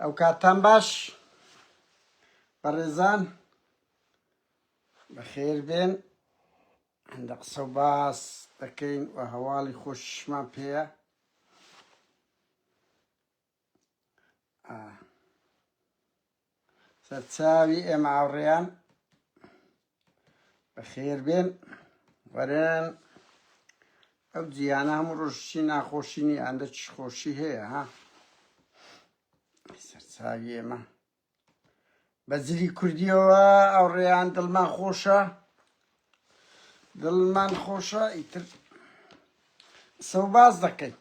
ئەو کاتان باش بەڕێزان بەخێر بێن هەندە قسە و باس دەکەین و هەواڵی خۆشمان پێیە سەرچاوی ئێمە ئاوڕێیان بەخێر بێن وەرن ئەو جیانە هەموو ڕۆژی ناخۆشینی ئەندە چ خۆشی هەیە ها سەرچاوی ئێمە بە زلی کوردیەوە ئاوڕێیان دڵمان خۆشە دڵمان خۆشە ئیتر سەو باز دەکەین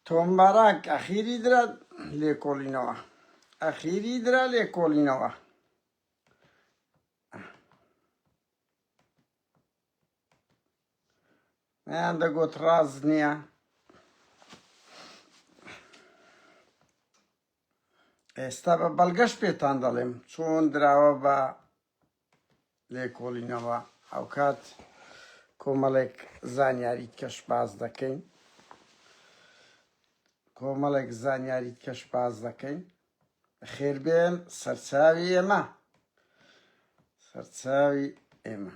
تۆمبارەک ئەخیری درا لێکۆڵینەوە ئەخیری درا لێکۆڵینەوە نەیان دەگوت ڕاز نییە ئێستا بە بەڵگەش پێتان دەڵێم چۆن دراوە بە لێکۆڵینەوە ئەو کات کۆمەڵێک زانیاری کەش باز دەکەین کۆمەڵێک زانیاری کەش باز دەکەین خێر بێن سەرچاوی ئێمە سەرچاوی ئێمە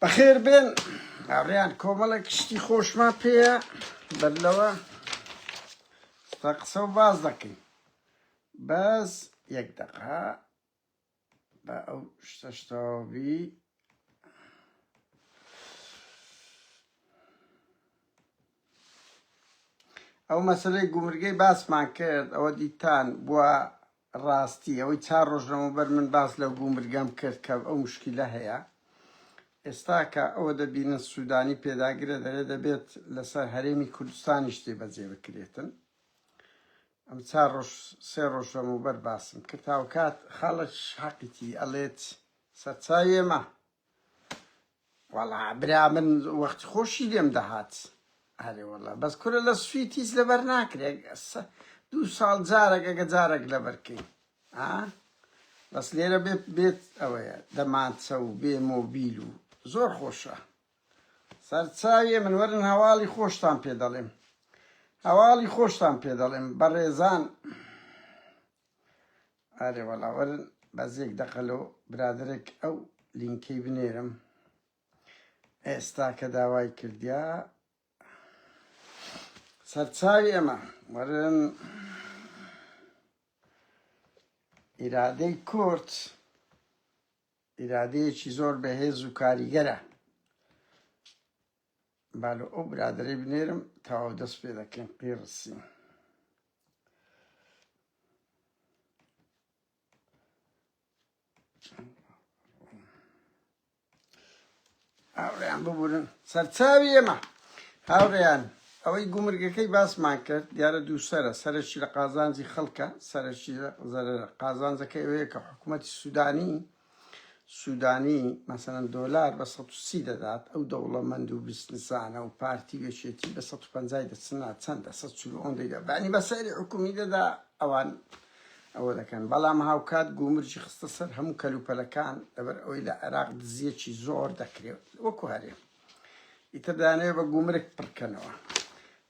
بەخێر بێن ئاڕێیان کۆمەڵێک شتی خۆشمان پێیە بەرلەوە ستا قسە و باز دەکەین بەس یەک دەقا بە ئەو شتەشتاوی ئەو مەسەلەی گومرگەی باسمان کرد ئەوە دیتان بووە ڕاستی ئەوەی 4 ڕۆژ لەمەوبەر من باس لەو گومرگەم کرد کە ئەو مشکلە هەیە ئێستا کە ئەوە دەبینە سوودانی پێداگرە دەبێت لەسەر هەرێمی کوردستانی شتێ بەجێ بکرێتن ئەم 3 ڕۆژ لەمەوبەر باسم کرد تاو کات خاڵەش حەقیتی ئەڵێت سەرچاوی ئێمە وەڵا برا من وەختی خۆشی لێم دەهات هەرێ وەڵا بەس کورە لە سویتیز لەبەر ناکرێت 2 ساڵ جارێک ئەگە جارێک لەبەرکەی بەس لێرە بێت ئەوەیە دەمانچە و بێ مۆبیل و زۆر خۆشە سەرچاویە من وەرن هەواڵی خۆشتان پێ دەڵێم هەواڵی خۆشتان پێ دەڵێم بەڕێزان ئارێ وەڵا وەرن بەزێک دەقەلەوە برادرێک ئەو لینکەی بنێرم ئێستا کە داوای کردیا سەرچاوی ئێمە وەرن ئیرادەی کورد ئیرادەیەکی زۆر بەهێز و کاریگەرە بالۆ ئەو برادرەی بنێرم تاوا دەست پێ دەکەین قیڕسی هاوڕێیان ببورن سەرچاوی ئێمە هاوڕێیان ئەوەی گومرگەکەی باسمان کرد دیارە دووسەرە سەرشی لە قازانجی خەڵکە سەرشی قازانجەکەی ئەوەیە کە حکوومەتی سوودانی مەسەڵەن دۆلار بە 130 دەدات ئەو دەوڵەمەند و بیسنسانە و پارتی وێشێتی بە 150 دەچنا چەندە 140 دەیدا بانی بەسەری حکومی دەدا ئەوان ئەوە دەکەن بەڵام هاوکات گومرجی خستە سەر هەموو کەلوپەلەکان لەبەر ئەوەی لە عێراق دزیەکی زۆر دەکرێت وەکو هەرێ ئیتر دانەوێت بە گومرگ پڕکەنەوە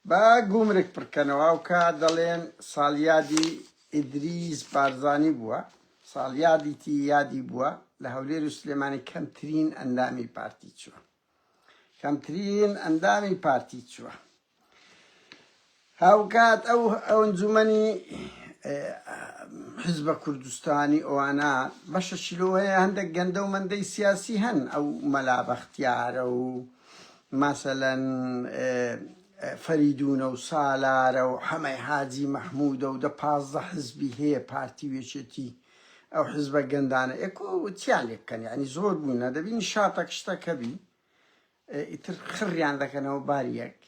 بە گومرگ پڕکەنەوە و کات دەڵێن ساڵیادی ئیدریس بارزانی بووە ساڵیادی تی یادی بووە لە هەولێر و سلێمانی کەمترین ئەندامی پارتی چووە کەمترین ئەندامی پارتی چووە هاوکات ئەو ئەنجومەنی حزبە کوردستانی ئەوانە بەشە چیلۆهەیە هەندێک گەندە و مەندەی سیاسی هەن ئەو مەلا بەختیارە و مەسەلەن فەریدونە و سالارە و حەمەی حاجی مەحموودە و 15 حزبی هەیە پارتی وێچێتی ئەو حزبە گەندانە ئێکۆتیان لێ بکەن یعنی زۆر بوونە دەبینی شاتێک شتەکەبی ئیتر خڕیان دەکەنەوە باریەک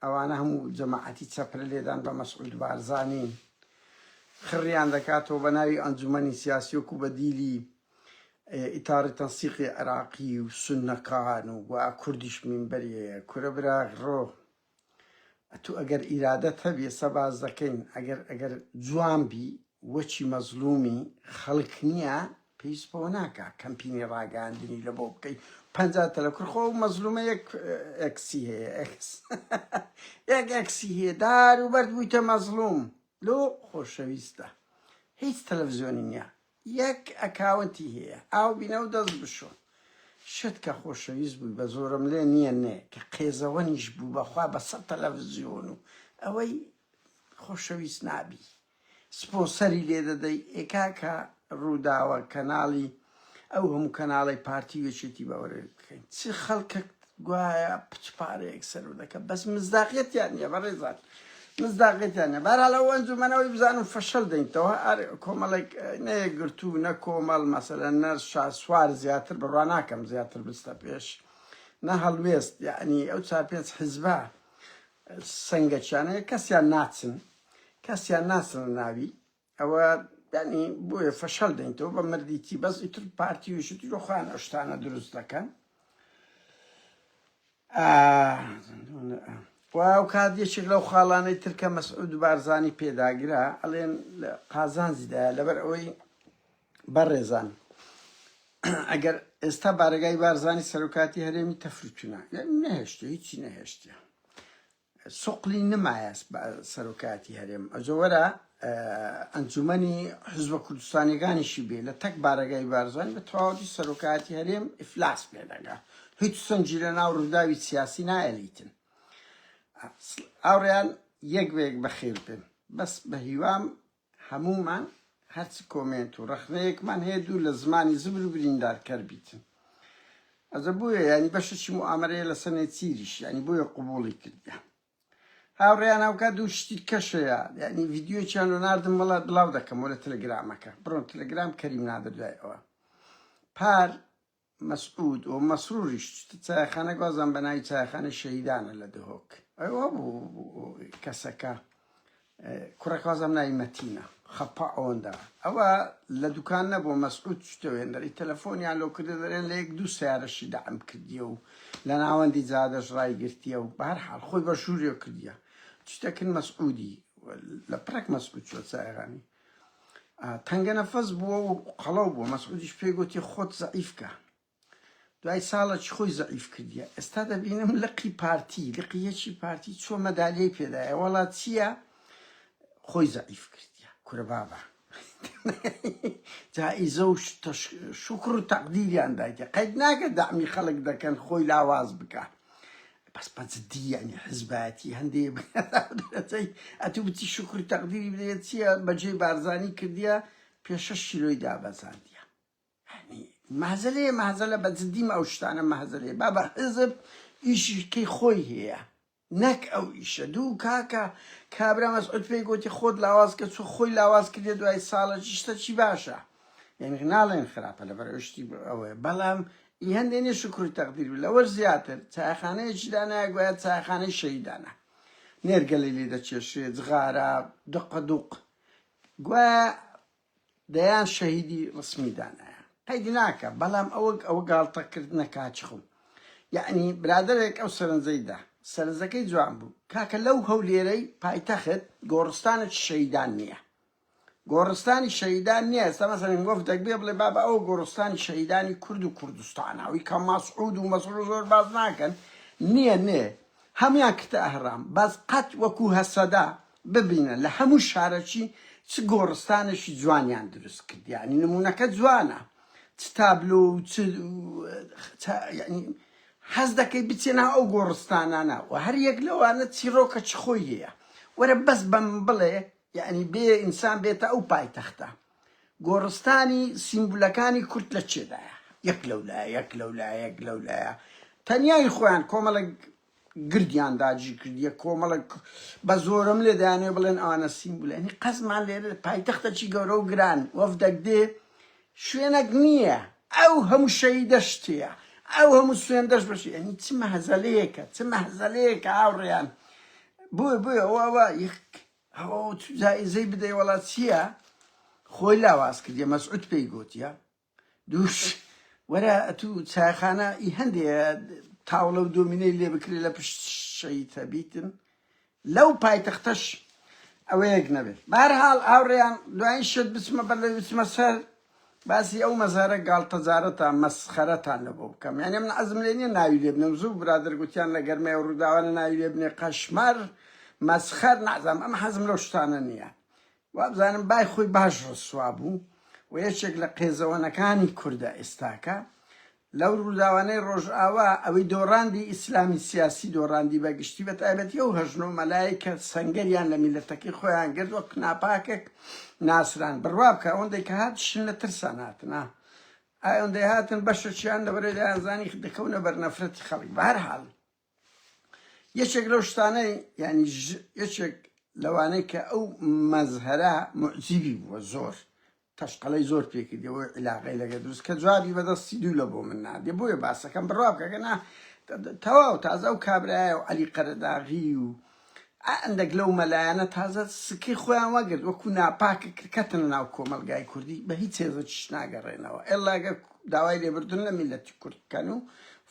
ئەوانە هەموو جەماعەتی چەپرە لێدان بە مەسعود بارزانی خڕیان دەکاتەوە بە ناوی ئەنجومەنی سیاسی وەکو بە دیلی ئیتاری تەنسیقی عێراقی و سوننەکان و کوردیش مینبەریەیە کورە برا ڕۆ تو ئەگەر ئیرادەت هەبێ سەباز دەکەین ئەگەر جوان بی وەچی مەزلومی خەڵک نییە پێویست بەوە ناکە کەمپینی ڕاگەاندنی لە بۆ بکەی 50 تەلەکڕ خۆ مەزلومە یەک ئەکسی هەیە یەک ئەکسی هەیە دار و بەرد بوویتە مەزلوم لۆ خۆشەویستە هیچ تەلەڤیزیۆنی نییە یەک ئەکاونتی هەیە ئاو بینە و دەست بشۆ شت کە خۆشەویست بووی بە زۆرم لێ نییە نێ کە قێزەوەنیش بوو بەخوا بە 100 تەلەڤیزیۆن و ئەوەی خۆشەویست نابی سپۆنسەری لێ دەدەی ئێکاکە ڕووداوە کەناڵی ئەو هەموو کەناڵی پارتی وێچێتی بەوەرە بکەین چ خەڵکە گوایە پچپارەیەک سەرو دەکە بەس مزداقیەتیان نییە بەڕێزان مزداقیەتیان نیە بەرحاڵ ئەو ئەنجومەنەوەی بزانم فەشەل دەینتەوە کۆمەڵێک نەیەک گرتوو نە کۆمەڵ مەسەلەن نەرس شاسوار زیاتر بڕوا ناکەم زیاتر بستە پێش نە هەڵوێست یعنی ئەو چار پێنج حیزبە سەنگەچیانەیە کەسیان ناچن ناوی ئەوە ینی بۆیە فەشەل دەینتەوە بە مردیتی بەس ئیتر پارتی وێشتی ڕۆخوان ئەو شتانە دروست دەکەن و کات یەکێک لەو خاڵانەی ترکە مەسعود بارزانی پێداگرا ئەڵێن قازانجیدایە لەبەر ئەوەی بەڕێزان ئەگەر ئێستا بارگای بارزانی سەرۆکاتی هەرێمی تەفروتونە نەهێشتە هیچی نەهێشتە سوقلی نمایە سەرۆکاتی هەرێم ئەجۆوەرە ئەنجومەنی حزبە کوردستانیەکانیشی بێ لە تەک بارگای بارزانی بە تەواوەتی سەرۆکاتی هەرێم ئیفلاس پێدەگا هیچ سەنجی لە ناو ڕووداوی سیاسی نایەلیتن ئاوڕیان یەک بەیەک بەخێر بن بەس بە هیوام هەمومان هەرچی کۆمنت و ڕەخنەیەکمان هەیە دوو لە زمانی زبر و بریندارکەر بیتن ئەزە بۆیە ینی بەشەی موامەرەیە لە سەنێ چیریش ینی بۆیە قوبوڵی کردە هاوڕێیان ئەوکە دوو شتی کەشەیە ینی ڤیددیۆچیان لە ناردم وڵات بڵاو دەکەم وە لە تەلەگرامەکە بڕۆن تەلەگرام کەریم نادەدوایەوە پار مەسعود و مەسروریش چایخانە گوازان بە ناوی چایخانە شەهیدانە لە دهۆک ئەوە بوو کەسەکە کوڕەکوازم ناوی مەتینە خەپا ئەوەندا ئەوە لە دوکان نەبوو مەسعود شتەوێنەری تەلەفۆنیان لۆ کردە دەرێن لە یەک دوو سیارەشی دەعم کردیە و لە ناوەندی جادەش ڕایگرتیە و بەهەرحاڵ خۆی بە شووریۆ کردیە شتەکن مەسعودی لە پڕێک مەسعود شۆ چایەکانی تەنگە نەفەس بووە و قەڵەو بووە مەسعودیش پێی گوتی خۆت زەعیفکە دوای ساڵێکی خۆی زەعیف کردیە ئێستا دەبینم لقی پارتی لقیەکی پارتی چۆ مەدالیای پێدایە وەڵات چییە خۆی زەعیف کردیە کورە بابە جائیزە و شکر و تەقدیریان دایتە قەید ناکە دەعمی خەڵک دەکەن خۆی لاواز بکە بەس بەجددی ینی حزبەتی هەندێک ئەتوو بچی شکر و تەقدیری بدەیە چییە بەجێ بارزانی کردیە پێشە شیرۆی دابەزاندیە مەهزەلەیە مەهزەلە بەجددیمە ئەو شتانە مەهزەلەیە با بە حزب ئیشیکەی خۆی هەیە نەک ئەو ئیشە دوو کاکە کابرا مەسعود پێی گوتی خۆت لاواز کە چۆ خۆی لاواز کردێ دوای ساڵێکی شتەکی باشە یعنی ناڵێن خراپە لەبەر شتی ئەوەیە بەڵام هەندێنێ شکر و تەقدیر لەوە زیاتر چایخانەیەکی دانایە گویا چایخانەی شەهیدانە نێرگەلی لێ دەچێشێ جغارە دوق گویا دەیان شەهیدی ڕسمی دانایە قەیدی ناکە بەڵام ئەوە گاڵتەکردنە کاچخم یعنی برادرێک ئەو سەرنجەیدا سەرنجەکەی جوان بوو کاکە لەو هەولێرەی پایتەخت گۆڕستانێک شەهیدان نییە گۆڕستانی شەهیدان نییە ئێستا مەسەڵەن گۆفتێک بێ بڵێ بابە ئەو گۆڕستانی شەهیدانی کورد و کوردستانە ئەوی کە مەسعود و مەسعود زۆر باز ناکەن نییە نێ هەمویان کتە ئەهرام باز قەت وەکو هەسەدا ببینە لە هەموو شارەکی چ گۆڕستانێکی جوانیان دروست کرد یعنی نمونونەکە جوانە چ تابلۆ و حەز دەکەی بچێنە ئەو گۆڕستانانە و هەر یەک لەوانە چیرۆکە چ خۆی هەیە وەرە بەس بەم بڵێ یعنی بێ ئینسان بێتە ئەو پایتەختە گۆڕستانی سیمبولەکانی کورد لە چێدایە یەک لەولایە تەنیای خۆیان کۆمەڵک گردیان داگیر کردیە کۆمەڵک بە زۆرم لێ دەیانێ بڵێن ئەوانە سیمبولە ینی قەزمان لێرە پایتەختەکی گەورە و گران وەفدەک دێ شوێنێک نییە ئەو هەموو شەهیدە شتەیە ئەو هەموو سوێندەش بەشی ینی چ مەهزەلەیەکە ئاوڕێیان بۆیە ئەوە ئەوە جائزەی بدەی وەڵات چییە خۆی لاواز کردیە مەسعود پێی گوتیە دووش وەرە ئەتوو چایخانە ئی هەندێ تاوڵە و دۆمینەی لێ بکرێت لە پشت شەهید هەبیتن لەو پایتەختەش ئەوەیەک نەبێت بەهەرحاڵ ئاوڕێیان دوایین شت بچمە سەر باسی ئەو مەزارە گاڵتەجارەتان مەسخەرەتان لەبۆ بکەم یعنی من عەزم لێ نییە ناوی لێ بنێم زوو برادر گوتیان لە گەرمەی ئەو ڕووداوانە ناوی لێ بنێ قەشمەر مەسخەر نازانم ئەمە حەزم لەو شتانە نییە وابزانم بای خۆی باش ڕسوا بوو و یەکێک لە قێزەوەنەکانی کووردە ئێستاکە لەو ڕووداوانەی ڕۆژئاوا ئەوەی دۆڕاندی ئیسلامی سیاسی دۆڕاندی بەگشتی بە تایبەتی ئەو هەژن و مەلای کە سەنگەریان لە میلەتەکەی خۆیان کرد وەک ناپاکێک ناسران بڕوا بکە ئەوەندەی کە هاتشن لە ترسان هاتنە ئەوەندەی هاتن بەشەچیان لەبەرەی دایانزانی دەکەونە بەر نەفرەتی خەڵک بەهەرحاڵ یەکێک لەو شتانەی یعنی یەکێک لەوانەی کە ئەو مەزهەرە موعجیبی بووە زۆر تەشقەڵەی زۆر پێکردەوە عیلاقەی لەگە دروست کە جوابی بەدەستی دوو لە بۆ من نادێ بۆیە باسەکەم بڕوا بکە گەنا تەواو تازە ئەو کابرایە و عەلی قەرەداغی و ئەندێک لەو مەلایەنە تازە سکەی خۆیان وەگرت وەکو ناپاکە کردکەتن ناو کۆمەلگای کوردی بە هیچ هێزەکیش ناگەڕێنەوە ئێڵا ئەگەر داوای لێبردن لە میلەتی کورد بکەن و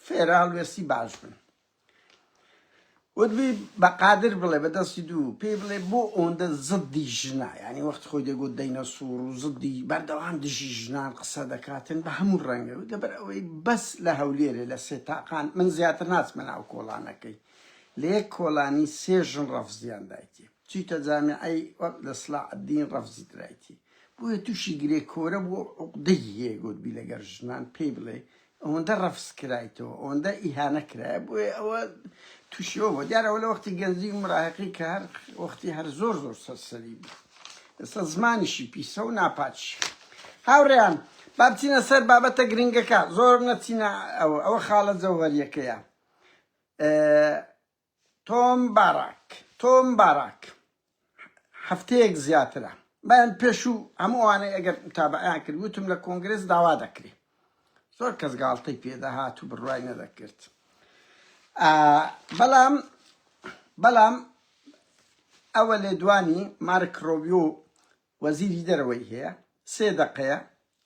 فێرە هەڵوێستی باش بن وتبی بەقادر بڵێ بەدەستی دوو پێی بڵێ بۆ ئەوەندە زدی ژنا یعنی وەخت خۆی دەگوت دەینە سوور و زدی بەردەوام دژی ژنان قسە دەکاتن بە هەموو ڕەنگە دەبەر ئەوەی بەس لە هەولێرە لە سێ تاقان من زیاتر ناچمە ناو کۆڵانەکەی لە یەک کۆڵانی سێ ژن ڕەفزیان دایتی چیتە جامعەی وەک لە سڵاحەدین ڕەفزی درایتی بۆیە تووشی گرێ کۆرە بۆ عوقدەی هەیە گوتبی لەگەر ژنان پێی بڵێ ئەوەندە ڕەفز کرایتەوە ئەوەندە ئیهانە کرایە بۆیە ئەوە تووشیەوە بۆ دیارەوە لە وەختی گەنجی و مراهقی کە هەر وەختی هەر زۆر زۆر سەرسەری بوو ئێستا زمانیشی پیسە و ناپاچی هاوڕێیان با بچینە سەر بابەتە گرنگەکە زۆر نەچینە ئەوە خاڵە جەوهەریەکەیە تۆم باراک هەفتەیەک زیاترە بەیان پێش و هەموو ئەوانەی ئەگەر متابعیان کرد وتم لە کۆنگرس داوا دەکرێت زۆر کەس گاڵتەی پێدەهات و بڕوای نەدەکرد بەڵام ئەوە لێدوانی مارک ڕۆبیۆ وەزیری دەرەوەی هەیە 3 دقەیە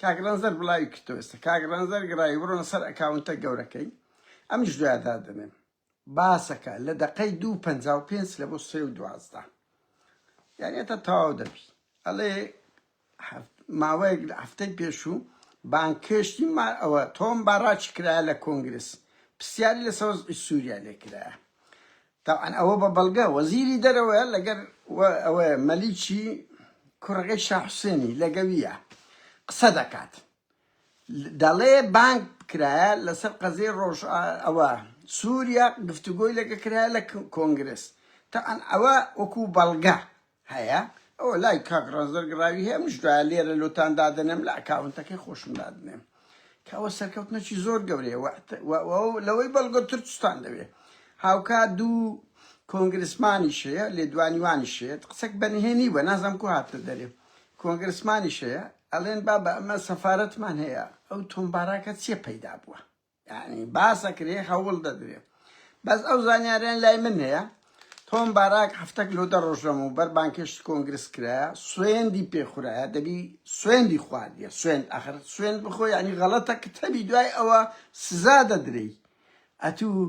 کاگرانزەر بڵاوی کردەوە ئێستا کاگرانزەر گرایی بڕۆنە سەر ئەکاونتە گەورەکەی ئەمیش دوایدا دەنێم باسەکە لە دقەی 2:55 لە بۆ 3:12 یانێتە تەواو دەبی ئەڵێ ماوەیەک لە هەفتەی پێشوو بانکشتی ئەوە تۆم باراکی کرایە لە کۆنگرس پرسیاری لە سەوزی سووریا لێ کرایە تاوان ئەوە بە بەڵگە وەزیری دەرەوەە لەگەر ئەوە مەلیکی کوڕەکەی شاه حوسێنی لەگەویە قسە دەکات دەڵێ بانک کرایە لەسەر قەزەی ڕۆژ ئەوە سووریا گفتوگۆی لەگە کرایە لە کۆنگرس تاوان ئەوە وەکو بەڵگە هەیە ئەوە لای کاگرانزەر گراوی هەیە مش دوایە لێرە لۆتان دادنێم لە ئەکاونتەکەی خۆشم دادنێم کەەوە سەرکەوتنەکی زۆر گەورەیە لەوەی بەڵگە ترچستان دەوێ هاوکا دوو کۆنگرسمانیش هەیە لێدوانیوانیش هەیە قسەک بەنهێنی بە نازانم کو هاتە دەرێ کۆنگرسمانیش هەیە ئەڵێن با بە ئەمە سەفارەتمان هەیە ئەو تۆمباراکە چیە پەیدا بووە یعنی باسەکرێ هەوڵ دەدرێت بەس ئەو زانیاریان لای من هەیە تۆم باراک هەفتەك لۆ دە ڕۆژەمە و بەر بانکشت کۆنگرس کرایە سوێندی پێخورایە دەبی سوێندی خواردیە سوێند ئاخر سوێند بخۆ ینی غەڵەتە کە تەبی دوای ئەوە سزا دەدرێی ئەتوو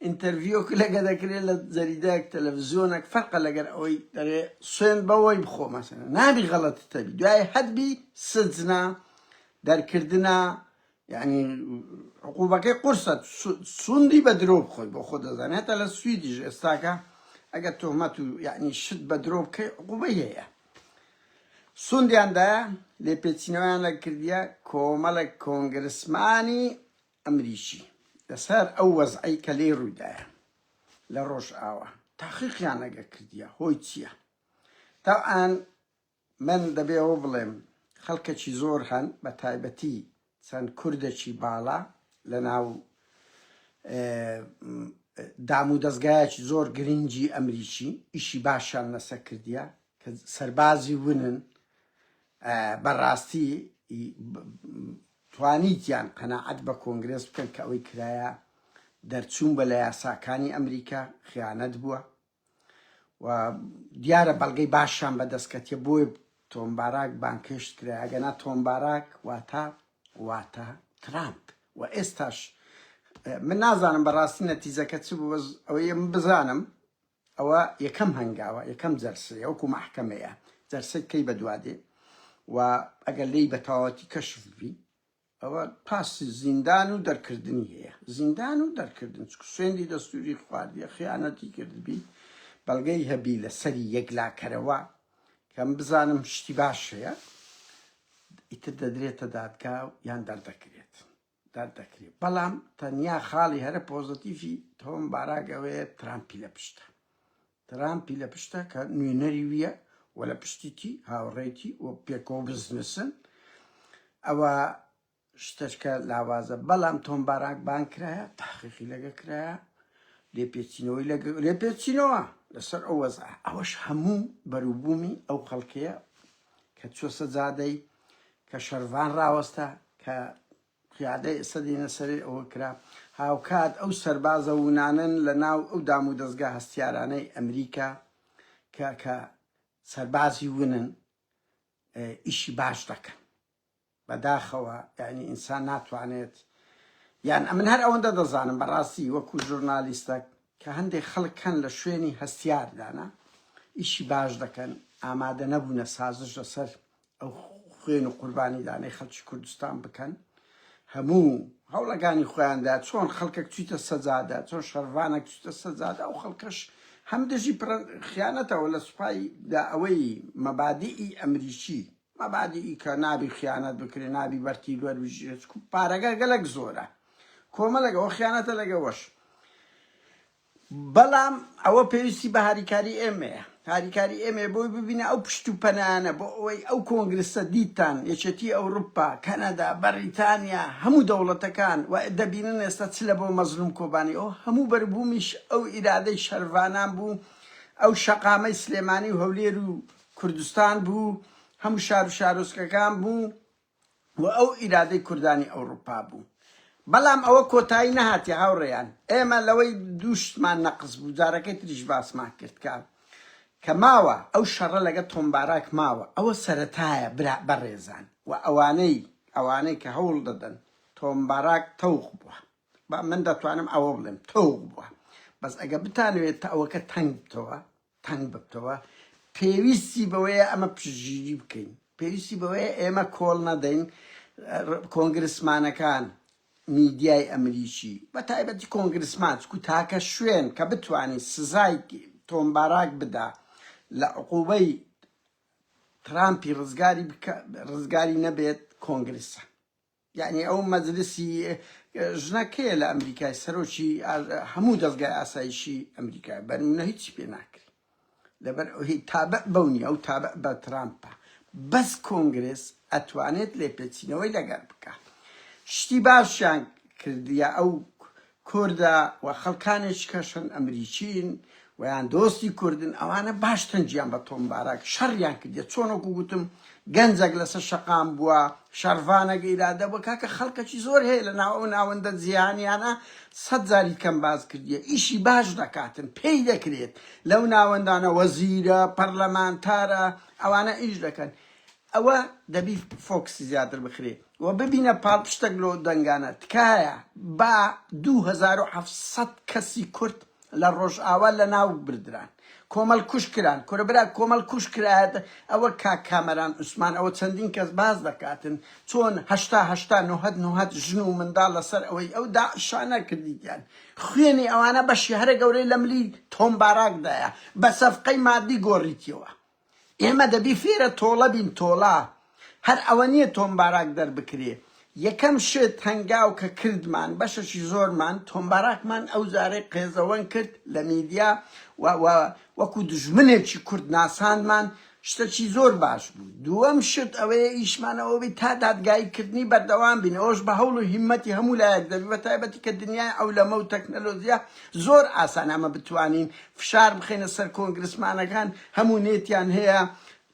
ئینتەرویۆک لەگە دەکرێت لە جەریدەیەک تەلەڤیزیۆنێک فەرقە لەگەر ئەوەی دەرێ سوێند بەوەی بخۆ مەسەلەن نابی غەڵەت تەبی دوای هەدبی سجنە دەرکردنە یعنی عقوبەکەی قورسە سوندی بە درۆ بخۆی بۆ خۆ دەزانێتە لە سویدیش ئێستاکە ئەگەر تۆمەت و یعنی شت بە درۆ بکەی عقوبەی هەیە سوندیاندایە لێپێچینەوەیان لە کردیە کۆمەڵێک کۆنگرسمانی ئەمریکی لەسەر ئەو وەزعەی کە لێ ڕوویدایە لە ڕۆژ ئاوە تاقیقیان لەگە کردیە هۆی چییە تاوان من دەبێەوە بڵێم خەڵکێکی زۆر هەن بە تایبەتی چەند کوردێکی باڵا لە ناو دام و دەستگایەکی زۆر گرنگی ئەمریکی ئیشی باشیان لەسەر کردیە کە سەربازی ونن بەڕاستی توانیتیان قەناعەت بە کۆنگرس بکەن کە ئەوەی کرایە دەرچوون بە لە یاساکانی ئەمریکا خیانەت بووە و دیارە بەڵگەی باشیان بەدەستکەتیە بۆی تۆمباراک بانکشت کرایە ئەگەنا تۆمباراک واتە ترامپ و ئێستاش من نازانم بەڕاستی نەتیجەکە چ بوو ئەوەیە من بزانم ئەوە یەکەم هەنگاوە یەکەم جەرسەیە وەکو مەحکەمەیە جەرسەی کەی بەدوادێ و ئەگەر لی بە تەواوەتی کەشف بی ئەوە پاسی زیندان و دەرکردنی هەیە زیندان و دەرکردن سوێندی دەستوری خواردیە خیانەتی کردبی بەڵگەی هەبی لە سەری یەکلاکەرەوە کەم بزانم شتی باش هەیە ئیتر دەدرێتە دادگا یان دەردەکرێت بەڵام تەنیا خاڵی هەرە پۆزتیفی تۆم باراگەوەیە ترامپی لە پشتە کە نوێنەری ویە و لە پشتیتی هاوڕێتی و پێکۆ بزنسن ئەوە شتەشکە لاوازە بەڵام تۆم باراک بان کرایە تاقیقی لەگە کرایە لێپێچینەوە لەسەر ئەو وەزە ئەوەش هەموو بەروبوومی ئەو خەڵکەیە کە چۆ سەجادەی کە شەروان ڕاوەستە کە قیادەی سەدینە سەری ئەوە کرا هاوکات ئەو سەربازە وونانن لە ناو ئەو دام و دەستگا هەستیارانەی ئەمریکا کە سەربازی ونن ئیشی باش دەکەن بەداخەوە یعنی ئینسان ناتوانێت یان من هەر ئەوەندە دەزانم بەڕاستی وەکو ژورنالیستە کە هەندێک خەڵک هەن لە شوێنی هەستیاردانە ئیشی باش دەکەن ئامادە نەبوونە سازش لەسەر ئەو خوێن و قوربانی دانەی خەڵکی کوردستان بکەن هەموو هەوڵەکانی خۆیاندا چۆن خەڵکێک چیتە سەجادە چۆن شەروانێک چیتە سەجادە ئەو خەڵکەش هەم دژی خیانەتەوە لە سوپایدا ئەوەی مەبادیئی ئەمریکی مەبادیئی کە نابی خیانەت بکرێ نابی بەرتی وەربژێت پارەگە گەلک زۆرە کۆمەڵێک ئەوە خیانەتە لەگەوەش بەڵام ئەوە پێویستی بە هاریکاری ئێمەیە هاریکاری ئێمێ بۆی ببینە ئەو پشت و پەنانە بۆ ئەوەی ئەو کۆنگرسە دیتان یەکێتی ئەوروپا کەنەدا بەریتانیا هەموو دەوڵەتەکان و دەبینن ئێستا چ لە بۆ مەزلوم کۆبانی ئەو هەموو بەربوومیش ئەو ئیرادەی شەروانان بوو ئەو شەقامەی سلێمانی و هەولێر و کوردستان بوو هەموو شار و شارۆچکەکان بوو و ئەو ئیرادەی کوردانی ئەوروپا بوو بەڵام ئەوە کۆتایی نەهاتی هاوڕێیان ئێمە لەوەی دووشتمان نەقز بوو جارەکەی تریش باسمان کرد کە ماوە ئەو شەڕە لەگە تۆمباراک ماوە ئەوە سەرەتایە بەڕێزان و ئەوانەی کە هەوڵ دەدەن تۆمباراک تەوق بووە من دەتوانم ئەوە بڵێم تەوق بووە بەس ئەگە بتانوێت ئەوەکە تەنگ ببتەوە پێویستی بەوەیە ئەمە پشتگیری بکەین پێویستی بەوەیە ئێمە کۆڵ نەدەین کۆنگرسمانەکان میدیای ئەمریکی بە تایبەتی کۆنگرسمان چکو تاکە شوێن کە بتوانین سزای تۆمباراک بدا لە عقوبەی ترامپی ڕزگاری نەبێت کۆنگرسە یعنی ئەو مەجلسی ژنەکەیە لە ئەمریکای سەرۆکی هەموو دەستگای ئاسایشی ئەمریکای بەنمونە هیچی پێ ناکرێت لەبەر هی تابع بەونی ئەو تابع بە ترامپە بەس کۆنگرس ئەتوانێت لێپێچینەوەی لەگەر بکات شتی باشیان کردیە ئەو کوردە و خەڵکانێکی کەشن ئەمریکین ویان دۆستی کوردن ئەوانە باشتەنجیان بە تۆمباراک شەڕیان کردیە چۆنەکو گوتم گەنجێک لەسەر شەقام بووە شەروانەگە ئیرادە بووە کاکە خەڵکەکی زۆر هەیە لە ناو ئەو ناوەندە جیهانیانە سەد جاری کەم باز کردیە ئیشی باش دەکاتن پێی دەکرێت لەو ناوەندانە وەزیرە پەرلەمانتارە ئەوانە ئیش دەکەن ئەوە دەبی فۆکسی زیاتر بخرێت و ببینە پاڵپشتێک لۆ دەنگانە تکایە با 2700 کەسی کورد لە ڕۆژئاوا لە ناو بردران کۆمەڵ کوش کران کورەبرا کۆمەڵ کوش کرایەت ئەوە کامەران عوسمان ئەوە چەندین کەس باز دەکاتن چۆن هەشتا نۆهەت ژن و منداڵ لەسەر ئەوەی ئەو داعشانە کردیان خوێنی ئەوانە بەشی هەرە گەورەی لە ملی تۆمباراکدایە بە سەفقەی مادی گۆڕیتیەوە ئێمە دەبی فێرە تۆڵە بین تۆڵا هەر ئەوە نییە تۆمباراک دەربکرێ یەکەم شت هەنگاو کە کردمان بەشەشی زۆرمان تۆمباراکمان ئەو جارەی قێزەوەن کرد لە میدیا وەکو دژمنێکی کورد ناساندمان شتێکی زۆر باش بوو دووەم شت ئەوەیە ئیشمانەوەبی تا دادگاییکردنی بەردەوام بین ئەوش بە هەوڵ و هیمەتی هەموو لایەک دەبی بە تایبەتی کە دنیای ئەولەمە و تەکنەلۆژیا زۆر ئاسان ئەمە بتوانین فشار بخێنە سەر کۆنگرسمانەکان هەموو نێتیان هەیە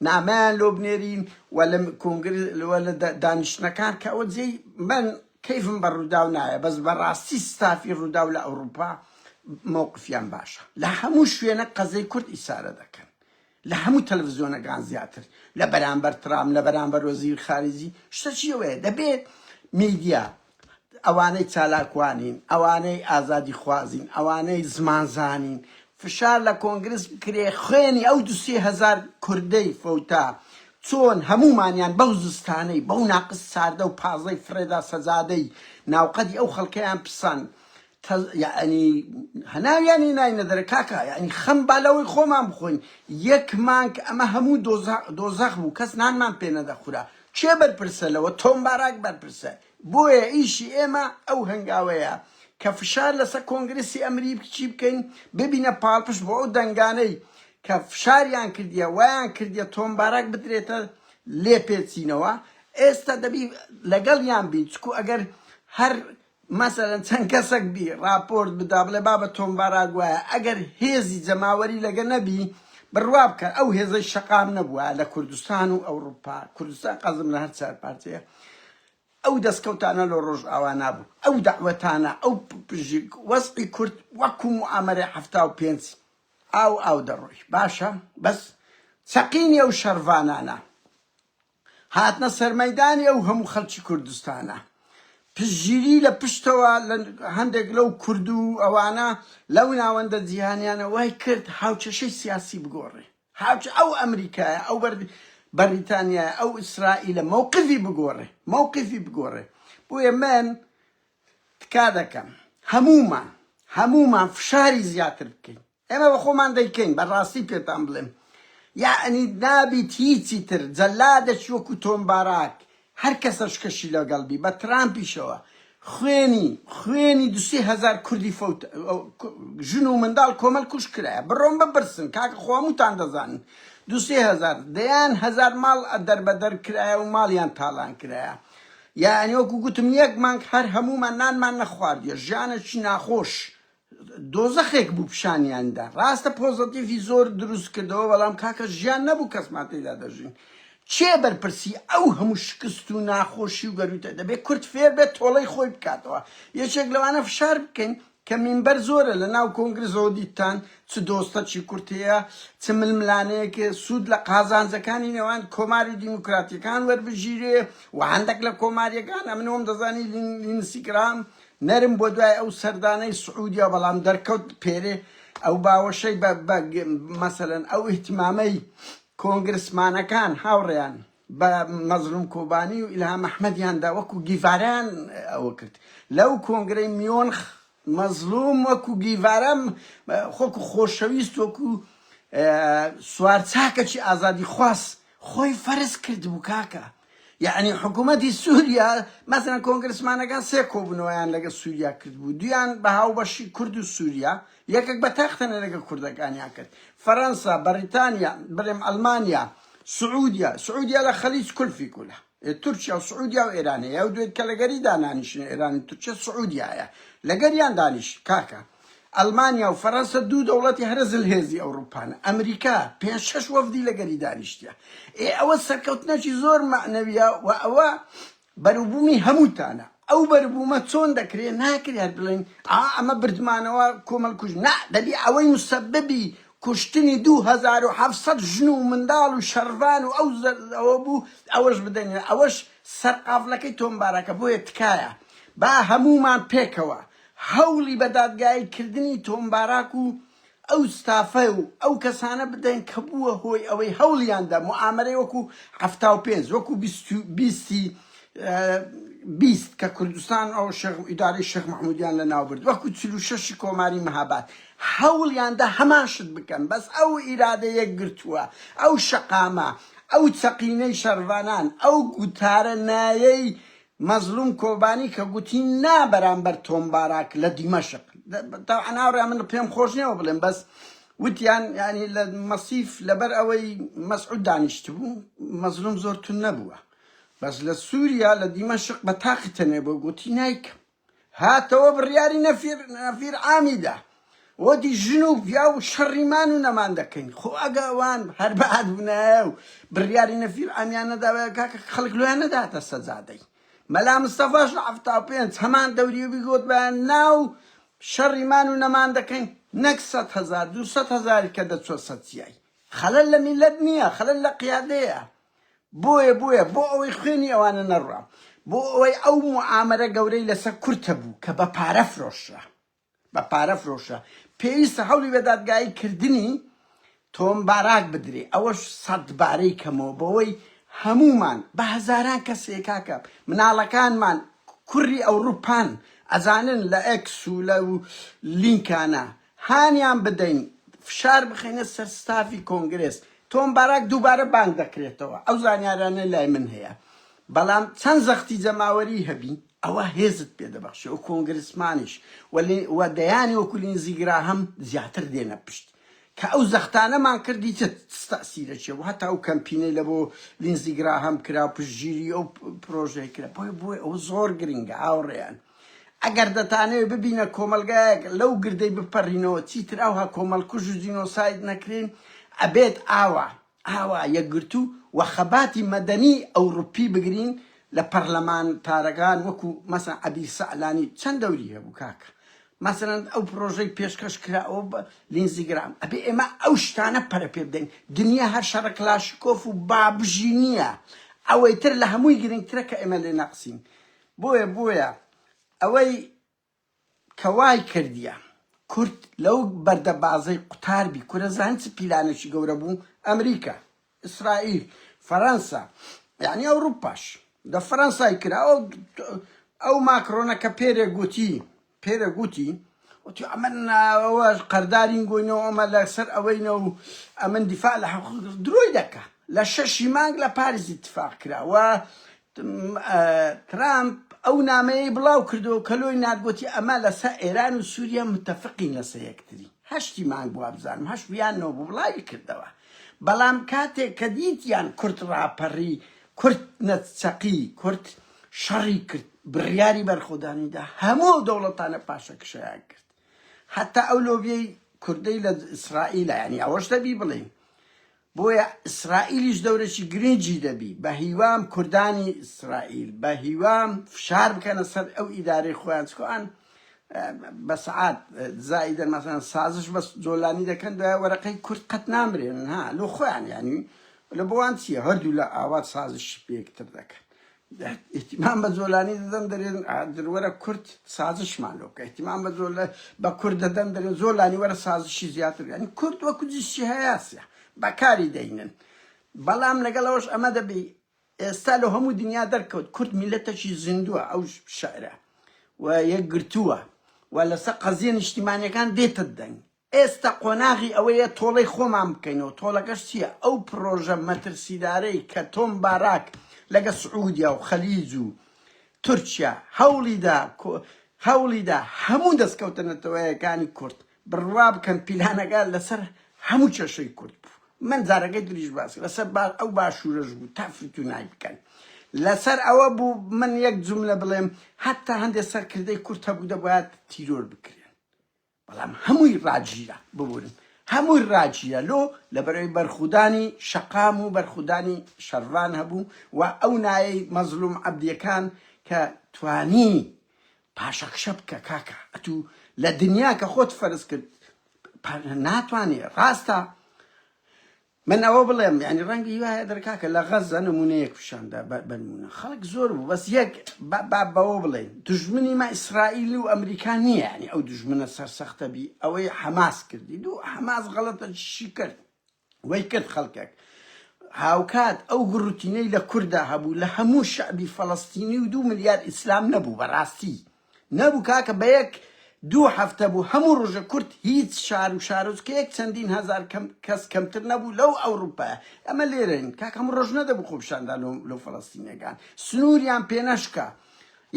نامەیان لۆ بنێرین و لە دانیشتنەکان کە ئەوە جێی من کەیفم بە ڕووداو نایە بەس بەڕاستی ستافی ڕووداو لە ئەوروپا مووقفیان باشە لە هەموو شوێنە قەزەی کورد ئیسارە دەکەن لە هەموو تەلەڤیزیۆنەکان زیاتر لە بەرامبەر ترام لە بەرامبەر وەزیر خارجی شتەچیەوەیە دەبێت میدیا ئەوانەی چالاکوانین ئەوانەی ئازادی خوازین ئەوانەی زمانزانین فشار لە کۆنگرس بکرێ خوێنی ئەو 2,000 کوردەی فەوتا چۆن هەمومانیان بەو زستانەی بەو ناقص ساردە و پازەی فرێدا سەزادەی ناوقەدی ئەو خەڵکەیان پسان یعنی هەناویانی ناینە دەرە کاکە یعنی خەم با لەوەی خۆمان بخۆین یەک مانگ ئەمە هەموو دۆزەخ بوو کەس نانمان پێ نەدەخورا چێ بەرپرسە لەوە تۆمباراک بەرپرسە بۆیە ئیشی ئێمە ئەو هەنگاوەیە کە فشار لەسەر کۆنگرسی ئەمریکی بکەین ببینە پاڵپش بۆ ئەو دەنگانەی کە فشاریان کردیە وایان کردیە تۆمبارەک بدرێتە لێ پێچینەوە ئێستا دەبی لەگەڵیان بین چکو ئەگەر هەر مەسەلەن چەند کەسێک بی راپۆرت بدا بڵێ بابە تۆمبارەک وایە ئەگەر هێزی جەماوەری لەگە نەبی بڕوا بکە ئەو هێزەی شەقام نەبووە لە کوردستان و ئەوروپا کوردستان قەزم لە هەر چار پارچەیە ئەو دەستکەوتانە لە ڕۆژ ئاوا نابوو ئەو دەعوەتانە ئەو وەسقی کورد وەکو موعامەرەی هەفتا و پێنج ئاو دەڕۆی باشە بەس چەقینی ئەو شەڕڤانانە هاتنە سەرمەیدانی ئەو هەموو خەڵکی کوردستانە پشگیری لە پشتەوە هەندێک لەو کورد و ئەوانە لەو ناوەندە جیهانیانە وای کرد هاوچەشەی سیاسی بگۆڕێ هاوچە ئەو ئەمریکایە ئەو بەریتانیایە ئەو ئیسرائیلە مووقفی بگۆڕێ بۆیە من تکا دەکەم هەمومان فشاری زیاتر بکەین ئێمە بە خۆمان دەیکەین بەڕاستی پێتان بڵێم یعنی نابیت هیچی تر جەلادێکی وەکو تۆمباراک هەر کەسەش کەشی لەگەڵبی بە ترامپیشەوە خوێنی 200,000 کوردی ژن و منداڵ کۆمەل کوش کرایە بڕۆم بپرسن کاکە خۆ هەمووتان دەزانن 200,000 دەیان 1000 ماڵ دەربەدەر کرایە و ماڵیان تاڵان کرایە یعنی وەکو گوتم یەک مانگ هەر هەمومان نانمان نەخواردیە ژیانێکی ناخۆش دۆزەخێک بوو پیشانیاندا ڕاستە پۆزەتیڤی زۆر دروست کردەوە بەڵام کاکە ژیان نەبوو کەسمان تێدا دەژین چێ بەرپرسی ئەو هەموو شکست و ناخۆشی و گەروتە دەبێت کورد فێر بێت تۆڵەی خۆی بکاتەوە یەکێک لەوانە فشار بکەین کە مینبەر زۆرە لە ناو کۆنگرسەوە دیتان چ دۆستە چی کورد هەیە چ ململانەیەکە سوود لە قازانجەکانی نێوان کۆماری دیموکراتیەکان وەربژیرێ و هەندێک لە کۆماریەکان ئەمنەوەم دەزانی لینسیگرام نەرم بۆ دوای ئەو سەردانەی سعودیا بەڵام دەرکەوت پێرێ ئەو باوەشەی مەسەلەن ئەو ئیهتیمامەی کۆنگرسمانەکان هاوڕێیان بە مەزلوم کۆبانی و ئیلهام ئەحمەدیاندا وەکو گیڤاران ئەوە کرد لەو کۆنگرەی میۆنخ مەزلوم وەکو گیڤارەم خۆکو خۆشەویست وەکو سوارچاکەکی ئازادی خواست خۆی فەرز کرد بوو کاکە یعنی حکوومەتی سووریا مەسەلەن کۆنگرسمانەکان سێ کۆبوونەوەیان لەگە سووریا کرد بوو دویان بە هاوبەشی کورد و سووریا یەکێک بە تەختەنە لەگە کوردەکانیان کرد فەرەنسا بەریتانیا بڵێم ئەلمانیا سعودیا لە خەلیج کولفی کولە تورکیا و سعودیا و ئێرانەیە و دوێت کە لەگەری دانانیشن ئێرانی تورکیا سعودیایە لەگەریان دانیش کاکە ئەلمانیا و فەرەنسا دوو دەوڵەتی هەرزل هێزی ئەوروپانە ئەمریکا 5-6 وەفدی لەگەری دانیشتە ئەوە سەرکەوتنەکی زۆر معنەویە و ئەوە بەروبوومی هەمووتانە ئەو بەربوومە چۆن دەکرێت ناکرێت بڵێن ئەمە بردمانەوە کۆمەڵ کوژ نا دەبی ئەوەی مسەبەبی کوشتنی 2700 ژن و منداڵ و شەڕڤان و ئەوە بوو ئەوەش بدەنێ ئەوەش سەرقافلەکەی تۆمبارەکە بۆیە تکایە با هەمومان پێکەوە هەوڵی بەدادگایی کردنی تۆمباراک و ئەو ستافە و ئەو کەسانە بدەین کە بووە هۆی ئەوەی هەوڵیاندا موعامەرەی وەکو 75 وەکو 20 کە کوردستان ئەو ئیدارەی شێخ مەحموودیان لە ناو برد وەکو 46 کۆماری مەهاباد هەوڵیاندا هەمان شت بکەن بەس ئەو ئیرادە یەک گرتووە ئەو شەقامە ئەو چەقینەی شەڕڤانان ئەو گوتارە نایەی مەزلوم کۆبانی کە گوتی نا بەرامبەر تۆمباراک لە دیمەشق هاوڕێ من پێم خۆش نیەوە بڵێم بەس وتیان ینی لە مەسیف لەبەر ئەوەی مەسعود دانیشت بوو مەزلوم زۆر تون نەبووە بەس لە سووریا لە دیمەشق بە تاقی تەنێ بۆ گوتی نایکەم هاتەوە بڕیاری نەفیر عامیدا وەتی ژن و پیا و شەڕیمان و نەمان دەکەین خۆ ئەگە ئەوان هەر بەعاد بوونایە و بڕیاری نەفیر عامیان نەداوە کاکە خەڵک لۆیان نەداتە سەجادەی مەلا مستەفاش لە 75 هەمان دەوری و بیگوت بەیان ناو شەڕیمان و نەمان دەکەین نەک 100,000 200,000 کە دەچۆ سەچیایی خەلەل لە میلەت نییە خەلەل لە قیادەیە بۆیە بۆ ئەوەی خوێنی ئەوانە نەڕوا بۆ ئەوەی ئەو موعامەرە گەورەی لەسەر کورتە بوو کە بە پارە فرۆشە پێویستە هەوڵی بەدادگایی کردنی تۆمباراک بدرێ ئەوەش 100 بارەی کەمەوە بەوەی هەمومان بە هەزاران کەسێک کاکە مناڵەکانمان کوڕی ئەوروپان ئەزانن لە ئەکس و لە لینکانە هانیان بدەین فشار بخینە سەر ستافی کۆنگرێس تۆمبارک دووبارە بانگ دەکرێتەوە ئەو زانیارانە لای من هەیە بەڵام چەند زەختی جەماوەری هەبی ئەوە هێزت پێ دەبەخشێ و کۆنگرسمانیش و دەیانی وەکو لینزی گراهەم زیاتر دێنە پشت کە ئەو زەختانەمان کردی چ تەسیرەچێ و هەتا ئەو کەمپینەی لە بۆ لینزی گراهەم کرا و پشتگیری ئەو پرۆژەی کرا بۆی ئەو زۆر گرنگە ئاوڕێیان ئەگەر دەتانەوێت ببینە کۆمەلگایەک لەو گردەی بپەڕینەوە چیتر ئەوها کۆمەڵکوژ و جینۆساید نەکرێن ئەبێت ئاوا یەکگرتو و خەباتی مەدەنی ئەوروپی بگرین لە پەرلەمانتارەکان وەکو مەسەن عەبدی سەعلانی چەند دەوری هەبوو کاکە مەسەڵەن ئەو پرۆژەی پێشکەش کراوە بە لینزی گرام ئەبێ ئێمە ئەو شتانە پەرە پێ بدەین دنیا هەر شەڕە کلاشکۆف و بابژی نییە ئەوەی تر لە هەمووی گرنگترە کە ئێمە لێ نەقسین بۆیە ئەوەی کەوای کردیە کورد لەو بەردەبازەی قوتاربی کورەزان چ پیلانێکی گەورە بوو ئەمریکا ئیسرائیل فەرەنسا یعنی ئەوروپاش لە فەرەنسای کرا ئەو ماکرۆنە کە پێرە گوتی وتی ئەمن ئەوە قەردارین گۆینەوە ئەمە لەسەر ئەوەینە و ئەمن دیفاع لە حقوق درۆی دەکا لە 6 مانگ لە پاریس اتفاق کراوە ترامپ ئەو نامەیەی بڵاو کردەوە کە لۆی ناتگوتی ئەمە لەسەر ئێران و سووریا متەفقین لەسەر یەکتری 8 مانگ بووە بزانم 8 بیانەوە بوو بڵاوی کردەوە بەڵام کاتێک کە دیتیان کورد ڕاپەڕی کورد نەچەقی کورد شەڕی کرد بڕیاری بەرخۆدانیدا هەموو دەوڵەتانە پاشەکشەیان کرد حتا ئەو لۆبیەی کوردەی لە ئیسرائیلە یعنی ئەوەش دەبی بڵێن بۆیە ئیسرائیلیش دەورەی گرنگی دەبی بە هیوام کوردانی ئیسرائیل بە هیوام فشار بکەنە سەر ئەو ئیدارەی خۆیان چکۆیان بە سەعات زائیدەن مەسەڵەن سازش بە جۆلانی دەکەن دوای وەرەقەی کورد قەت نامرێنن ها لۆ خۆیان یعنی لە بۆوان چییە هەردوو لە ئاوات سازش پێکتر دەکەن احتیمام بە جۆلانی دەدەم دەرێن وەرە کورد سازشمان لۆ بکە احتیمام بە کورد دەدەم دەرێن زۆلانی وەرە سازشی زیاتر ینی کورد وەکو جیشتی هەیاسیە بەکاری دەینن بەڵام لەگەڵەوەش ئەمە دەبی ئێستا لە هەموو دنیا دەرکەوت کورد میلەتێکی زیندووە ئەو شەعرە و یەکگرتووە و لەسەر قەزیە نیشتیمانیەکان دێتت دەنگ ئێستا قۆناغی ئەوەیە تۆڵەی خۆمان بکەینەوە تۆڵەکەش چییە ئەو پرۆژە مەترسیدارەی کە تۆم باراک لەگە سعودیا و خەلیج و تورکیا هەوڵیدا هەموو دەستکەوتنەتەوەیەکانی کورد بڕوا بکەن پیلانەکە لەسەر هەموو چێشەی کورد بوو من جارەکەی دریش باس لەسەر ئەو باشوورەش بوو تا فتونای بکەن لەسەر ئەوە بوو من یەک جملە بڵێم حتا هەندێک سەرکردەی کورد هەبوو دەبوایە تیرۆر بکرێن بەڵام هەمووی ڕاجیرە ببورن هەمووی ڕاجیە لۆ لەبەرەوەی بەرخودانی شەقام و بەرخودانی شەڕوان هەبوو و ئەو نایەی مەزلوم عەبدیەکان کە توانی پاشەکشە بکە کاکە ئەتوو لە دنیا کە خۆت فەرز کرد ناتوانێ ڕاستە من ئەوە بڵێم ینی ڕەنگی وایە دەرکاکە لە غەزە نمونەیەک پیشاندا بنمونە خەڵک زۆر بوو بەس یەک بەوە بڵێن دژمنی ما ئیسرائیل و ئەمریکا نییە ینی ئەو دژمنە سەرسەختە بی ئەوەی حەماس کردی دوو حەماس غەڵەتە چی کرد وەی کرد خەڵکێک هاوکات ئەو گڕوتینەی لە کووردا هەبوو لە هەموو شەعبی فەڵەستینی و 2 ملیار ئیسلام نەبوو بەڕاستی نەبوو کاکە بە یەک 2 هەفتە بوو هەموو ڕۆژە کورد هیچ شار و شارۆچکەیەک چەندین هەزار کەس کەمتر نەبوو لەو ئەوروپایە ئەمە لێرەین کاکە هەموو ڕۆژ نەدەبوو خۆپشاندا لەو فەڵەستینیەکان سنووریان پێنەشکە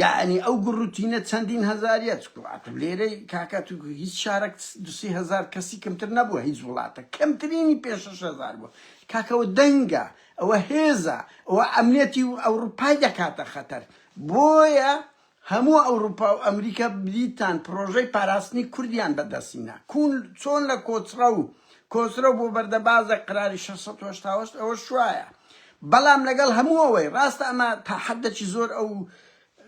یعنی ئەو گڕوتینە چەندین هەزاریە چکوات لێرەی کاکە تو هیچ شارێک 2-3 هەزار کەسی کەمتر نەبووە هیچ وڵاتە کەمترینی پێ 6 هەزار بووە کاکەوە دەنگە ئەوە هێزە ئەوە ئەمنیەتی و ئەوروپای دەکاتە خەتەر بۆیە هەموو ئەوروپا و ئەمریکا بریتان پرۆژەی پاراستنی کوردیان بەدەستینە چۆن لە کۆچرە بۆ بەردەبازە قراری 688 ئەوە شوایە بەڵام لەگەڵ هەموو ئەوەی ڕاستە ئەمە تا حەدێکی زۆر ئەو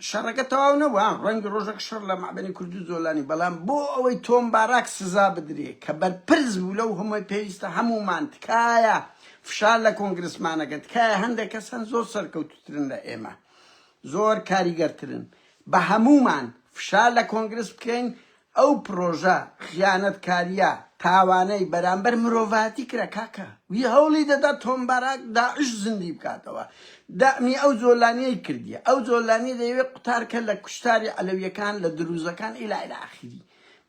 شەڕەکە تەواو نەبووە ڕەنگی ڕۆژێک شەڕ لە مابینی کوردی و زۆلانی بەڵام بۆ ئەوەی تۆم باراک سزا بدرێ کە بەرپرس بوو لەو هەمووی پێویستە هەمومان تکایە فشار لە کۆنگرسمانەکە تکایە هەندێک کەسان زۆر سەرکەوتوترن لە ئێمە زۆر کاریگەرترن بە هەمومان فشار لە کۆنگرس بکەین ئەو پرۆژە خیانەتکاریە تاوانەی بەرامبەر مرۆڤاتی کرا کاکە وی هەوڵی دەدا تۆمبارەک داعش زندی بکاتەوە دامی ئەو زۆلانیەی کردیە ئەو زۆلانی دەیەوێت قوتارکە لە کوشتاری عەلەویەکان لە دروزەکان ئیلا ئاخری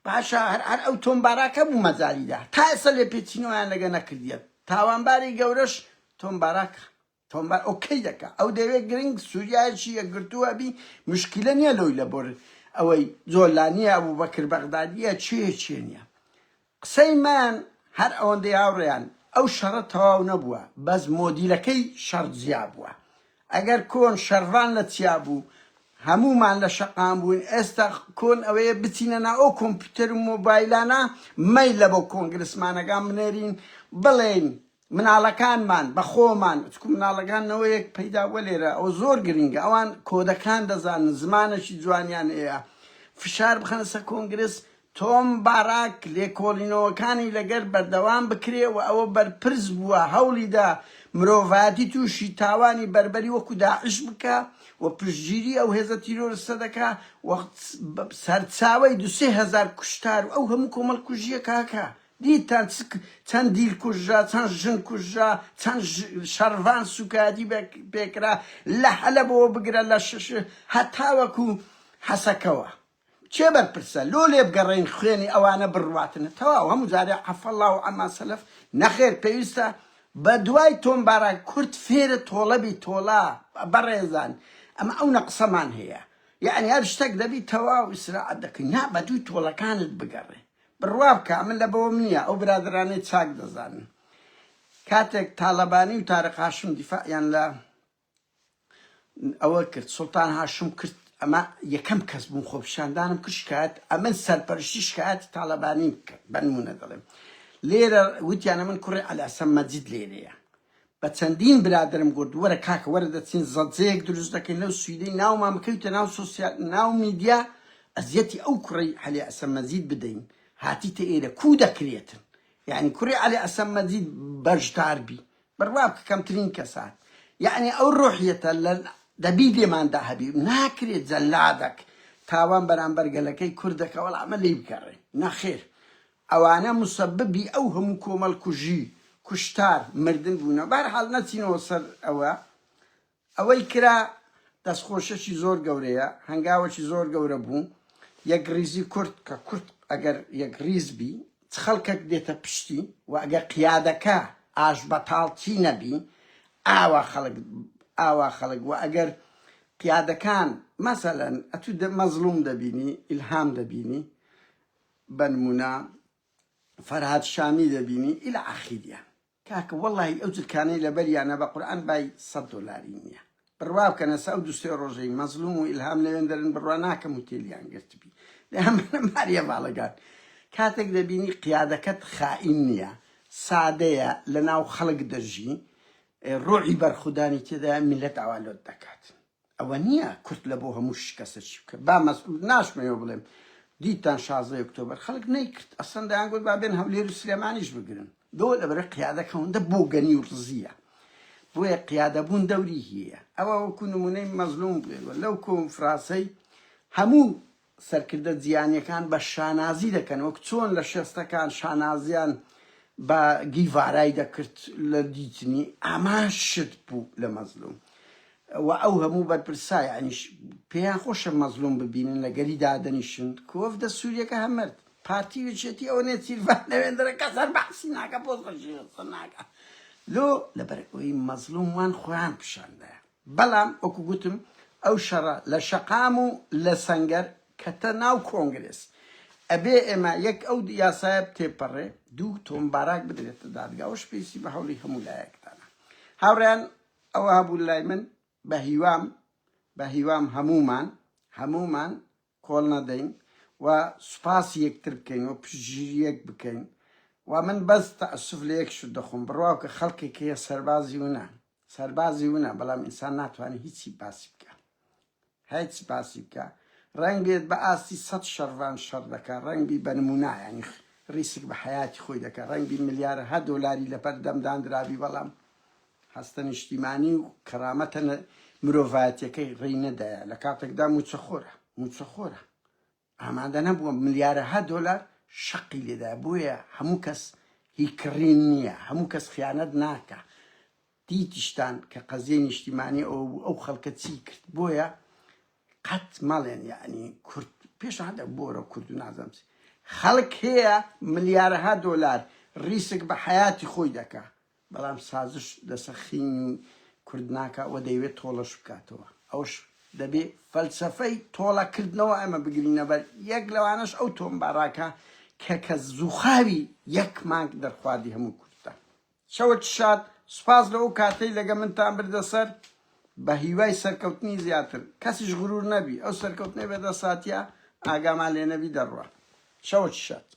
باشە هەر ئەو تۆمبارەکە بوو مەجاریدا تا ئێستا لێ پێچینەوەیان لەگە نەکردیەت تاوانباری گەورەش تۆمبارەکە تۆمبار ئۆکەی دەکە ئەو دەوێت گرنگ سووریایەکی یەکگرتووە بی مشکلە نییە لەوی لە بۆر ئەوەی زۆلانیە ئەبوو بەکر بەغدادیە چێ نییە قسەی من هەر ئەوەندەی هاوڕێیان ئەو شەڕە تەواو نەبووە بەس مۆدیلەکەی شەڕ جیا بووە ئەگەر کۆن شەڕان لە چیا بوو هەمومان لە شەقام بووین ئێستا کۆن ئەوەیە بچینە ناو ئەو کۆمپیوتەر و مۆبایلانە مەیلە بۆ کۆنگرسمانەکان بنێرین بڵێن مناڵەکانمان بە خۆمان چکو مناڵەکانەوەیەک پەیدا وە لێرە ئەو زۆر گرنگە ئەوان کۆدەکان دەزانن زمانەشی جوانیان هەیە فشار بخەنە سەر کۆنگرس تۆم باراک لێکۆڵینەوەکانی لەگەر بەردەوام بکرێ و ئەوە بەرپرس بووە هەوڵیدا مرۆڤاتی تووشی تاوانی بربەری وەکو داعش بکە و پشتگیری ئەو هێزە تیرۆریستە دەکا و سەرچاوەی 2,000 کوشتار و ئەو هەموو کۆمەڵ کوژیە کاکە دیتان چەند دیل کوژرا چەند ژن کوژرا چەند شەڕڤان سوکاتی پێکرا لە حەلەبەوە بگرە لە هەتاوەکو حەسەکەوە چێ بەرپرسە لۆ لێ بگەڕێن خوێنی ئەوانە بڕواتنە تەواو هەموو جارێ عەفەڵڵا و عەما سەلەف نەخێر پێویستە بە دوای تۆمبارە کورد فێرە تۆڵەبی تۆڵا بەڕێزان ئەمە ئەو نەقسەمان هەیە یعنی هەر شتێک دەبی تەواو ئیسراعەت دەکەین نا بە دوای تۆڵەکانت بگەڕێ بڕوا بکە من لە بەوەم نییە ئەو برادرانەی چاک دەزانن کاتێک تاڵەبانی و تارق هاشم دیفاعیان لە ئەوە کرد سوڵتان هاشم کرد ئەمە یەکەم کەس بوون خۆپیشاندانم کرد شکایەت ئەمن سەرپەرشتی شکایەتی تاڵەبانی کرد بە نمونە دەڵێم لێرە وتیانە من کوڕی عەلیحەسەن مەجید لێرەیە بە چەندین برادرم گوت وەرە کاکە وەرە دەچین زەجەیەک دروست دەکەین لەو سویدەی ناومان بکەوتە ناو سۆسیال ناو میدیا ئەزیەتی ئەو کوڕی عەلیحەسەن مەجید بدەین هاتیتە ئێرە کو دەکرێتن یعنی کوڕی عەلیحەسەن مەجید بەشدار بی بڕوا بکە کەمترین کەسات یعنی ئەو ڕۆحیەتە لە دەبی لێماندا هەبی ناکرێت جەلادەک تاوان بەرامبەر گەلەکەی کوردەکە وەڵا ئەمە لێی بگەڕێ نەخێر ئەوانە مسەببی ئەو هەموو کۆمەڵ کوژی کوشتار مردن بوونە بەرحاڵ نەچینەوە سەر ئەوەی کرا دەستخۆشەشی زۆر گەورەیە هەنگاوەکی زۆر گەورە بوو یەک ریزی کورد کە کورد ئەگەر یەک ریز بی خەڵکێک دێتە پشتی و ئەگەر قیادەکە ئاش بەتاڵچی نەبی ئاوا خەڵک و ئەگەر قیادەکان مەسەلەن ئەتو مەزلوم دەبینی ئیلهام دەبینی بە نمونە فەرهاد شامی دەبینی ئیلا ئاخیریان کاکە وەڵی ئەو جلکانەی لەبەریانە بە قورئان بای $100 نییە بڕوا بکەنە سا ئەو دووسێ ڕۆژەی مەزلوم و ئیلهام لەوێن دەرن بڕوا ناکەم و تێلیان گرتبی لە هەمانە ماریە باڵەگان کاتێک دەبینی قیادەکەت خائین نییە سادەیە لە ناو خەڵک دەژی ڕۆعی بەرخودانی تێدا میلەت ئاوالۆت دەکات ئەوە نییە کورد لە بۆ هەموو کەسەچی بکە با ناشمەوە بڵێم دیتان 16 ئۆکتۆبەر خەڵک نەیکرد ئەسەن دەیانگوت با بێن هەولێر و سلێمانیش بگرن دۆ لەبەرە قیادەکەوەندە بۆ گەنی و ڕزیە بۆیە قیادەبوون دەوری هەیە ئەوە وەکو نمونەی مەزلوم بێوە لەو کۆنفرانسەی هەموو سەرکردە جیهانیەکان بە شانازی دەکەن وەک چۆن لە شێستەکان شانازیان بە گیڤارای دەکرد لە دیتنی ئەما شت بوو لە مەزلوم و ئەو هەموو بەرپرسا یعنی پێیان خۆشە مەزلوم ببینن لە گەری دادەنیشن کۆفدە سووریەکە هەمرد پارتی وچێتی ئەوە نێ سیلڤان لەوێندرە کەسەر بەحسی ناکە پۆزخەشی ناکە لۆ لەبەرەوەی مەزلوم وان خۆیان پیشاندایە بەڵام وەکو گوتم ئەو شەڕە لە شەقام و لە سەنگەر کەتە ناو کۆنگرس ئەبێ ئێمە یەک ئەو یاسایە تێپەڕێ دوو تۆمباراک بدرێتە دادگاوەش پێویستی بە هەوڵی هەموو لایەکتانە هاوڕێیان ئەوە هەبوو لای من بە هیوام هەمومان کۆڵ نەدەین و سوپاسی یەکتر بکەین و پشتگیریەک بکەین و من بەس تەئەسوف لە یەک شت دەخۆم بڕواو کە خەڵکێک هەیە سەربازی ونە بەڵام ئینسان ناتوانێت هیچی باسی بکە هیچ باسی بکە ڕەنگ بێت بە ئاستی 100 شەڕڤان شەڕ دەکات ڕەنگبی بە نمونە یعنی ڕیسک بە حیاتی خۆی دەکات ڕەنگبی $1,000 لەپەر دەمدانرابی بەڵام هەستە نیشتیمانی و کەرامەتە مرۆڤایەتیەکەی ڕێی نەدایە لە کاتێکدا موچەخۆرە ئامادە نەبووە $1,000 شەقی لێدا بۆیە هەموو کەس هی کڕین نییە هەموو کەس خیانەت ناکە دیتیشتان کە قەزیە نیشتیمانی ئەو خەڵکە چی کرد بۆیە قەت مەڵێن یعنی کورد پێش هەندە بۆرە کورد و نازەم خەڵک هەیە ملیارەها دۆلار ڕیسک بە حیاتی خۆی دەکا بەڵام سازش لەسەر خینی کورد ناکە و دەیوێت تۆڵەش بکاتەوە ئەوش دەبێ فەلسەفەی تۆڵەکردنەوە ئەمە بگرینە بەر یەک لەوانش ئەو تۆم باڕاکە کە زوخاوی یەک مانگ دەرخوادی هەموو کوردە شەوت شاد سوپاس لەو کاتەی لەگە منتان بردە سەر بە هیوای سەرکەوتنی زیاتر کەسیش غرور نەبی ئەو سەرکەوتنەی بەدەساتیە ئاگامان لێ نەبی دەڕوە شەوت شاد